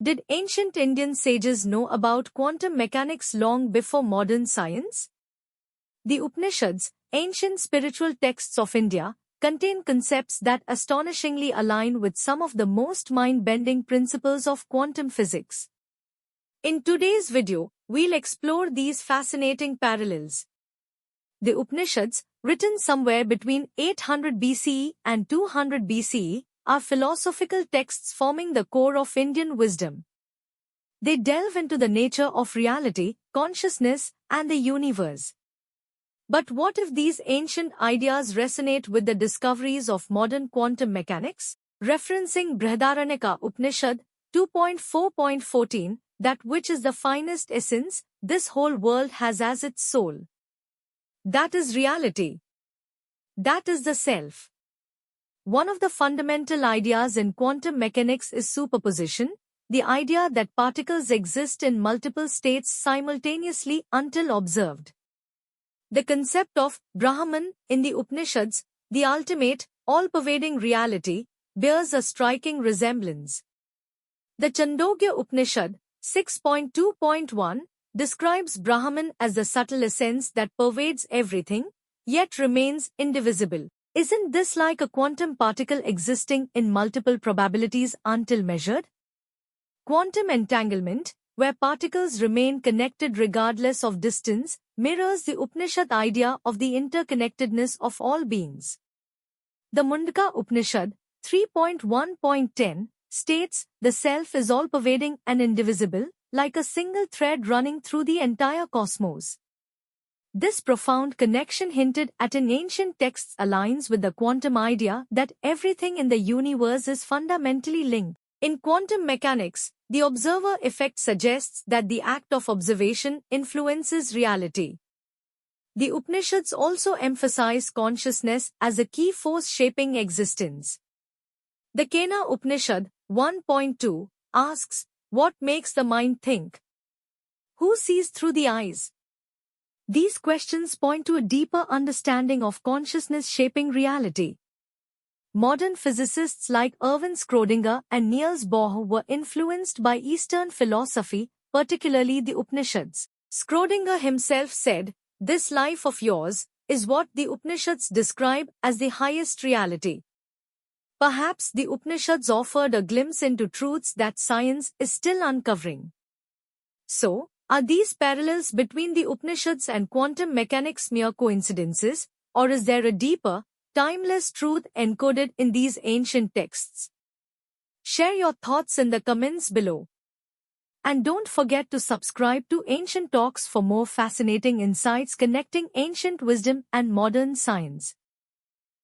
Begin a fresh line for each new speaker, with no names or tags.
Did ancient Indian sages know about quantum mechanics long before modern science? The Upanishads, ancient spiritual texts of India, contain concepts that astonishingly align with some of the most mind-bending principles of quantum physics. In today's video, we'll explore these fascinating parallels. The Upanishads, written somewhere between 800 BCE and 200 BCE, are philosophical texts forming the core of Indian wisdom. They delve into the nature of reality, consciousness, and the universe. But what if these ancient ideas resonate with the discoveries of modern quantum mechanics? Referencing Brihadaranyaka Upanishad 2.4.14, that which is the finest essence, this whole world has as its soul. That is reality. That is the self. One of the fundamental ideas in quantum mechanics is superposition, the idea that particles exist in multiple states simultaneously until observed. The concept of Brahman in the Upanishads, the ultimate, all-pervading reality, bears a striking resemblance. The Chandogya Upanishad 6.2.1 describes Brahman as the subtle essence that pervades everything, yet remains indivisible. Isn't this like a quantum particle existing in multiple probabilities until measured? Quantum entanglement, where particles remain connected regardless of distance, mirrors the Upanishad idea of the interconnectedness of all beings. The Mundaka Upanishad 3.1.10 states, the self is all-pervading and indivisible, like a single thread running through the entire cosmos. This profound connection hinted at in ancient texts aligns with the quantum idea that everything in the universe is fundamentally linked. In quantum mechanics, the observer effect suggests that the act of observation influences reality. The Upanishads also emphasize consciousness as a key force shaping existence. The Kena Upanishad 1.2 asks, what makes the mind think? Who sees through the eyes? These questions point to a deeper understanding of consciousness shaping reality. Modern physicists like Erwin Schrödinger and Niels Bohr were influenced by Eastern philosophy, particularly the Upanishads. Schrödinger himself said, "This life of yours is what the Upanishads describe as the highest reality." Perhaps the Upanishads offered a glimpse into truths that science is still uncovering. So, are these parallels between the Upanishads and quantum mechanics mere coincidences, or is there a deeper, timeless truth encoded in these ancient texts? Share your thoughts in the comments below. And don't forget to subscribe to Ancient Talks for more fascinating insights connecting ancient wisdom and modern science.